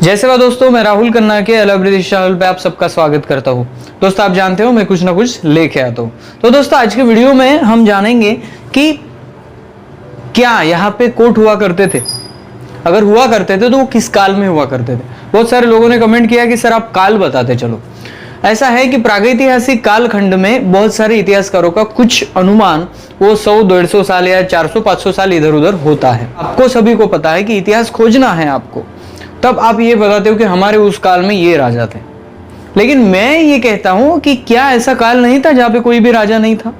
जय सेवा दोस्तों, मैं राहुल खन्ना के अलब्रिश चैनल पे आप सबका स्वागत करता हूँ। दोस्तों आप जानते हो मैं कुछ ना कुछ लेके आता हूँ। तो दोस्तों आज के वीडियो में हम जानेंगे कि क्या यहाँ पे कोर्ट हुआ करते थे, अगर हुआ करते थे तो वो किस काल में हुआ करते थे। बहुत सारे लोगों ने कमेंट किया कि सर आप काल बताते चलो। ऐसा है कि प्रागैतिहासिक कालखंड में बहुत सारे इतिहासकारों का कुछ अनुमान वो 100-150 साल या 400-500 साल इधर उधर होता है। आपको सभी को पता है कि इतिहास खोजना है आपको, तब आप ये बताते हो कि हमारे उस काल में ये राजा थे। लेकिन मैं ये कहता हूं कि क्या ऐसा काल नहीं था जहां पे कोई भी राजा नहीं था?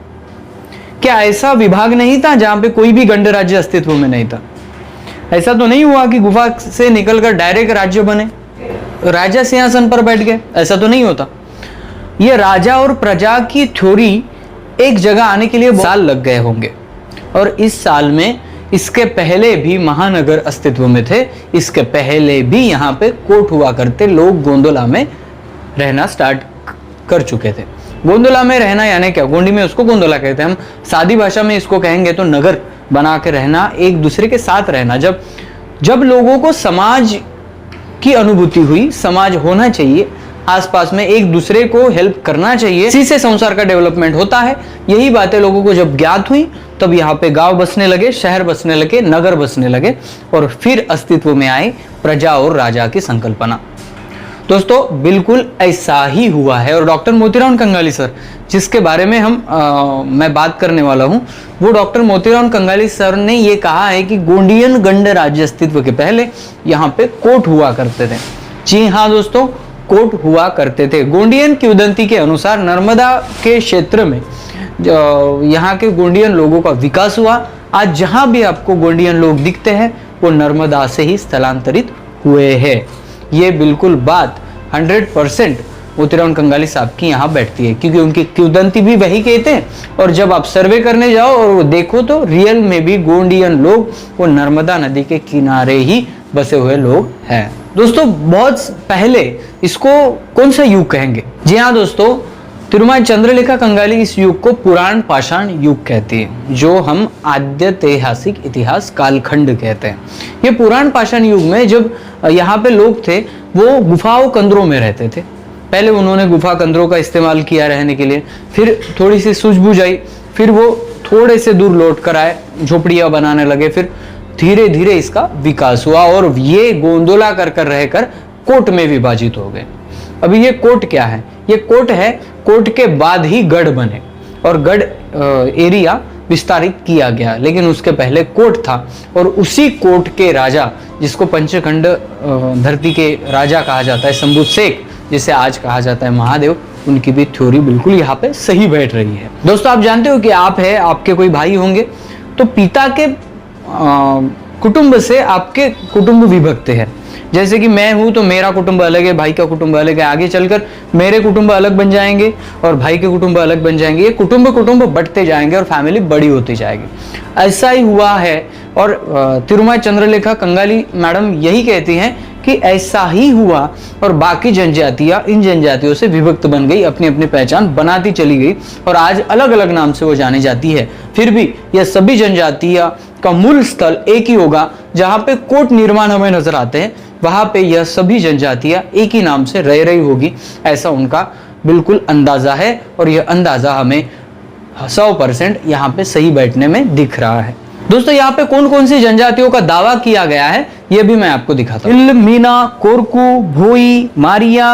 क्या ऐसा विभाग नहीं था जहां पे कोई भी गंड राज्य अस्तित्व में नहीं था? ऐसा तो नहीं हुआ कि गुफा से निकलकर डायरेक्ट राज्य बने, राजा सिंहासन पर बैठ गए, ऐसा तो नहीं होता। ये राजा और प्रजा की थ्योरी एक जगह आने के लिए साल लग गए होंगे, और इस साल में इसके पहले भी महानगर अस्तित्व में थे। इसके पहले भी यहाँ पे कोर्ट हुआ करते, लोग गोंदोला में रहना स्टार्ट कर चुके थे। गोंदोला में रहना यानी क्या, गोंडी में उसको गोंदोला कहते हैं, हम सादी भाषा में इसको कहेंगे तो नगर बना के रहना, एक दूसरे के साथ रहना। जब लोगों को समाज की अनुभूति हुई, समाज होना चाहिए, आसपास में एक दूसरे को हेल्प करना चाहिए, इसी से संसार का डेवलपमेंट होता है। यही बातें लोगों को जब ज्ञात हुई तब यहाँ पे गांव बसने लगे, शहर बसने लगे, नगर बसने लगे, और फिर अस्तित्व में आई प्रजा और राजा की संकल्पना। दोस्तों बिल्कुल ऐसा ही हुआ है, और डॉक्टर मोतीराम कंगाली सर जिसके बारे में मैं बात करने वाला हूँ, वो डॉक्टर मोतीराम कंगाली सर ने ये कहा है कि गोंडियन गंड राज्य अस्तित्व के पहले यहाँ पे कोर्ट हुआ करते थे। जी हाँ दोस्तों, कोर्ट हुआ करते थे। गोंडियन किंवदंती के अनुसार नर्मदा के क्षेत्र में यहाँ के गोंडियन लोगों का विकास हुआ। आज जहाँ भी आपको गोंडियन लोग दिखते हैं वो नर्मदा से ही स्थलांतरित हुए हैं। ये बिल्कुल बात 100% मोतीराम कंगाली साहब की यहाँ बैठती है, क्योंकि उनकी किंवदंती भी वही कहते हैं। और जब आप सर्वे करने जाओ और वो देखो तो रियल में भी गोंडियन लोग वो नर्मदा नदी के किनारे ही बसे हुए लोग हैं। दोस्तों बहुत पहले इसको कौन सा युग कहेंगे? जी हाँ दोस्तों, तिरुमाई चंद्रलेखा कंगाली इस युग को पुराण पाषाण युग कहती है, जो हम आद्यैतिहासिक इतिहास कालखंड कहते हैं। ये पुराण पाषाण युग में जब यहाँ पे लोग थे वो गुफाओं कंदरों में रहते थे। पहले उन्होंने गुफा कंदरों का इस्तेमाल किया रहने के लिए, फिर थोड़ी सी सूझबूझ आई, फिर वो थोड़े से दूर लौट कर आए, झोपड़ियाँ बनाने लगे, फिर धीरे धीरे इसका विकास हुआ और ये गोंदोला कर कर रहकर कोट में विभाजित हो गए। अभी ये कोट क्या है? ये कोट है, कोट के बाद ही गढ़ बने और गढ़ एरिया विस्तारित किया गया, लेकिन उसके पहले कोट था। और उसी कोट के राजा, जिसको पंचखंड धरती के राजा कहा जाता है, शंभू शेख जिसे आज कहा जाता है महादेव, उनकी भी थ्योरी बिल्कुल यहाँ पे सही बैठ रही है। दोस्तों आप जानते हो कि आप है, आपके कोई भाई होंगे, तो पिता के कुटुंब से आपके कुटुंब विभक्त है। जैसे कि मैं हूं तो मेरा कुटुंब अलग है, भाई का कुटुंब अलग है, आगे चलकर मेरे कुटुंब अलग बन जाएंगे और भाई के कुटुंब अलग बन जाएंगे। ये कुटुंब बढ़ते जाएंगे और फैमिली बड़ी होती जाएगी। ऐसा ही हुआ है, और तिरुमाई चंद्रलेखा कंगाली मैडम यही कहती हैं कि ऐसा ही हुआ, और बाकी जनजातियां इन जनजातियों से विभक्त बन गई, अपनी अपनी पहचान बनाती चली गई, और आज अलग अलग नाम से वो जानी जाती है। फिर भी यह सभी जनजातियां का मूल स्थल एक ही होगा। जहां पे कोट निर्माण हमें नजर आते हैं, वहां पे यह सभी जनजातियां एक ही नाम से रह रही होगी, ऐसा उनका बिल्कुल अंदाजा है। और यह अंदाजा हमें 100% यहाँ पे सही बैठने में दिख रहा है। दोस्तों यहाँ पे कौन कौन सी जनजातियों का दावा किया गया है ये भी मैं आपको दिखाता हूँ। मीना, कोरकू, भोई, मारिया,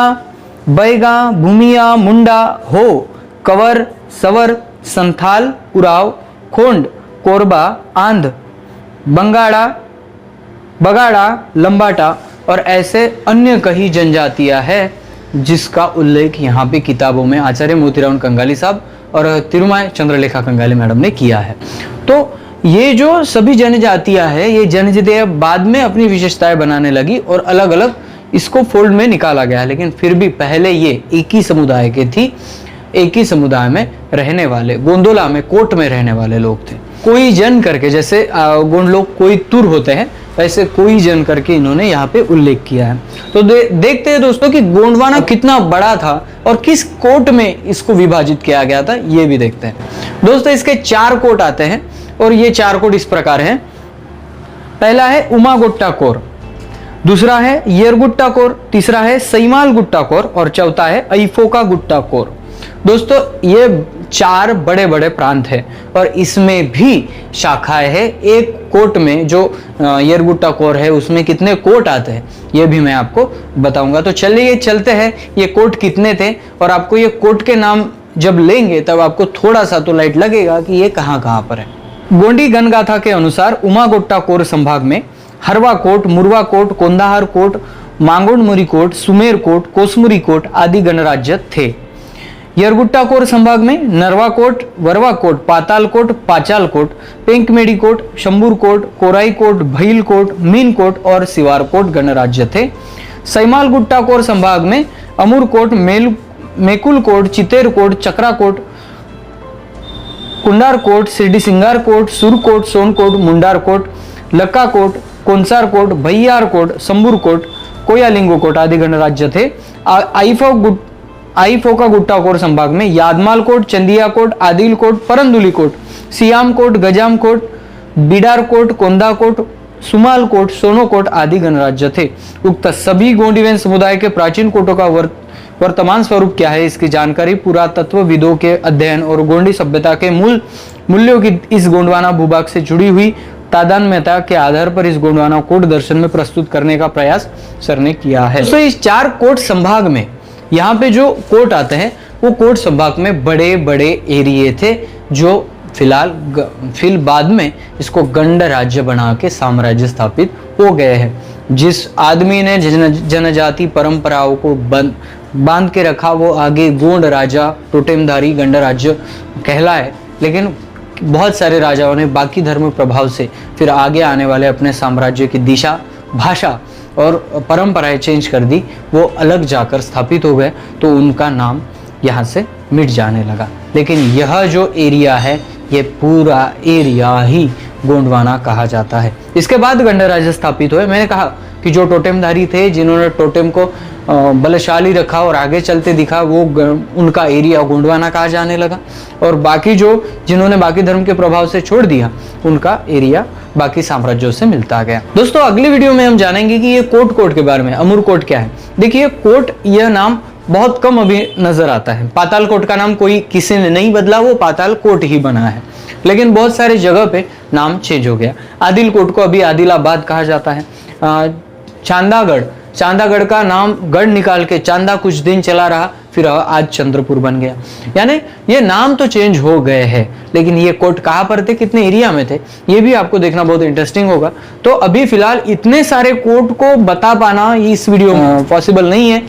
बैगा, भूमिया, मुंडा, हो, कवर, सवर, संथाल, उराव, खोंड, कोरबा, आंध, बंगाड़ा, बगाड़ा, लंबाटा और ऐसे अन्य कई जनजातियां हैं जिसका उल्लेख यहाँ पे किताबों में आचार्य मोतीराम कंगाली साहब और तिरुमाई चंद्रलेखा कंगाली मैडम ने किया है। तो ये जो सभी जनजातियां हैं, ये जनजातियां बाद में अपनी विशेषताएं बनाने लगी और अलग अलग इसको फोल्ड में निकाला गया, लेकिन फिर भी पहले ये एक ही समुदाय के थी, एक ही समुदाय में रहने वाले, गोंदोला में कोट में रहने वाले लोग थे। कोई जन करके, जैसे गोंड लोग कोई तुर होते हैं, वैसे कोई जन करके इन्होंने यहाँ पे उल्लेख किया है। तो देखते हैं दोस्तों कि गोंडवाना कितना बड़ा था और किस कोट में इसको विभाजित किया गया था, ये भी देखते हैं। दोस्तों इसके 4 कोट आते हैं और ये 4 कोट इस प्रकार हैं। पहला है उमागोट्टा कोर, दूसरा है येरगुट्टा कोर, तीसरा है सैमाल गुट्टा कोर और चौथा है अइफोका गुट्टा कोर। दोस्तों ये 4 बड़े बड़े प्रांत है और इसमें भी शाखाएं है। एक कोट में जो येरगुट्टा कोर है उसमें कितने कोट आते हैं ये भी मैं आपको बताऊंगा। तो चलिए चलते हैं, ये कोट कितने थे और आपको ये कोट के नाम जब लेंगे तब आपको थोड़ा सा तो लाइट लगेगा कि ये कहाँ पर है। गोंडी गणगाथा के अनुसार उमागोट्टा कोर संभाग में हरवा कोट, मुरवा कोट, कोंदाहार कोट, मांगोड़मुरी कोट, सुमेर कोट, कोसमुरी कोट आदि गणराज्य थे। येरगुट्टा कोर संभाग में नरवा कोट, वरवा कोट, पाताल कोट, पाचाल कोट, पेंकमेड़ी कोट, शंबूर कोट, कोराई कोट, भैल कोट, मीन कोट और सिवार कोट गणराज्य थे। सैमाल गुट्टा कोर संभाग में अमूर कोट, मेकुल कोट, चितेर कोट, चक्रा कोट, कुंडार कोट, सिरडी सिंगार कोट, सुर कोट, सोन कोट, मुंडार कोट, लक्का कोट, कोंसार कोट, भैयार कोट, संबूर कोट, कोयालिंगो कोट आदि गणराज्य थे। आइफोका गुट्टा कोट संभाग में यादमाल कोट, चंदिया कोट, आदिल कोट, परंदुली कोट, सियाम कोट, गजाम कोट, बिडार कोट, कोंदा कोट, सुमाल कोट, सोनो कोट आदि गणराज्य थे। उक्त सभी गोंडीवन समुदाय के प्राचीन कोटों का वर्तमान स्वरूप क्या है इसकी जानकारी पुरातत्वविदों के अध्ययन और गोंडी सभ्यता के मूल्यों की इस गोंडवाना भूभाग से जुड़ी हुई तादात्म्यता के आधार पर इस गोंडवाना कोट दर्शन में प्रस्तुत करने का प्रयास सर ने किया है। तो इस 4 कोट संभाग में यहाँ पे जो कोट आते हैं वो कोट संभाग में बड़े बड़े एरिए थे जो फिर बाद में इसको गंड राज्य बना के साम्राज्य स्थापित हो गए हैं। जिस आदमी ने जनजाति परंपराओं को बांध के रखा वो आगे गोंड राजा टोटेमधारी गंड राज्य कहलाए, लेकिन बहुत सारे राजाओं ने बाकी धर्म प्रभाव से फिर आगे आने वाले अपने साम्राज्य की दिशा, भाषा और परंपराएं चेंज कर दी, वो अलग जाकर स्थापित हो गए तो उनका नाम यहाँ से मिट जाने लगा। लेकिन यह जो एरिया है ये पूरा एरिया ही गोंडवाना कहा जाता है। इसके बाद गंड राज्य स्थापित हुए। मैंने कहा कि जो टोटेमधारी थे जिन्होंने टोटेम को बलशाली रखा और आगे चलते दिखा वो उनका एरिया गोंडवाना कहा जाने लगा, और बाकी जिन्होंने बाकी धर्म के प्रभाव से छोड़ दिया उनका एरिया बाकी साम्राज्यों से मिलता गया। दोस्तों अगली वीडियो में हम जानेंगे कि ये कोट के बारे में। अमूर कोट क्या है? देखिए कोट यह नाम बहुत कम अभी नजर आता है। पाताल कोट का नाम कोई किसी ने नहीं बदला, वो पाताल कोट ही बना है, लेकिन बहुत सारे जगह पे नाम चेंज हो गया। आदिल कोट को अभी आदिलाबाद कहा जाता है। चांदागढ़ का नाम गढ़ निकाल के चांदा कुछ दिन चला रहा, फिर आज चंद्रपुर बन गया। यानी ये नाम तो चेंज हो गए हैं, लेकिन ये कोट कहाँ पर थे, कितने एरिया में थे, ये भी आपको देखना बहुत इंटरेस्टिंग होगा। तो अभी फिलहाल इतने सारे कोट को बता पाना इस वीडियो में पॉसिबल नहीं है,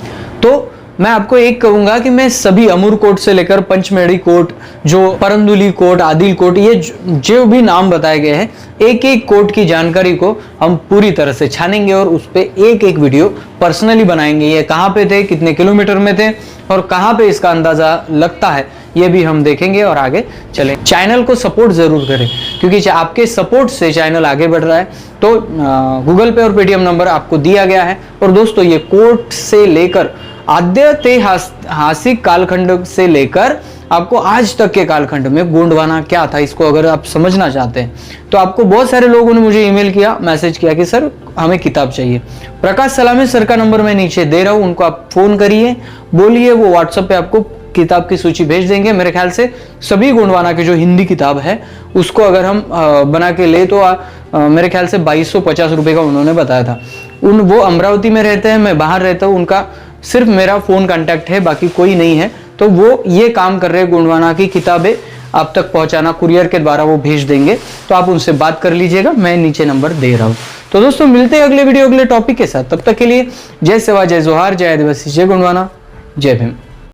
तो मैं आपको एक कहूंगा कि मैं सभी अमूर कोट से लेकर पंचमेड़ी कोट, जो परंदुली कोट, आदिल कोट, ये जो भी नाम बताए गए हैं, एक एक कोट की जानकारी को हम पूरी तरह से छानेंगे और उस पे एक एक वीडियो पर्सनली बनाएंगे। ये कहाँ पे थे, कितने किलोमीटर में थे और कहाँ पे इसका अंदाजा लगता है, ये भी हम देखेंगे और आगे चलें। चैनल को सपोर्ट जरूर करें, क्योंकि आपके सपोर्ट से चैनल आगे बढ़ रहा है। तो गूगल पे और पेटीएम नंबर आपको दिया गया है। और दोस्तों ये कोट से लेकर आद्यतेहासिक कालखंड से लेकर आपको आज तक के कालखंड में गोंडवाना क्या था, इसको अगर आप समझना चाहते हैं तो आपको बहुत सारे लोगों ने मुझे ईमेल किया, मैसेज किया कि सर हमें किताब चाहिए। प्रकाश सलामी सर का नंबर मैं नीचे दे रहा हूं, उनको आप फोन करिए, बोलिए, वो व्हाट्सएप पे आपको किताब की सूची भेज देंगे। मेरे ख्याल से सभी गोंडवाना की जो हिंदी किताब है उसको अगर हम बना के ले तो मेरे ख्याल से 2250 रुपए का उन्होंने बताया था। वो अमरावती में रहते हैं, मैं बाहर रहता हूँ, उनका सिर्फ मेरा फोन कांटेक्ट है, बाकी कोई नहीं है। तो वो ये काम कर रहे हैं, गोंडवाना की किताबें आप तक पहुंचाना, कुरियर के द्वारा वो भेज देंगे, तो आप उनसे बात कर लीजिएगा, मैं नीचे नंबर दे रहा हूँ। तो दोस्तों मिलते हैं अगले वीडियो अगले टॉपिक के साथ, तब तक के लिए जय सेवा, जय जोहार, जय आदिवासी, जय गोंडवाना, जय भीम।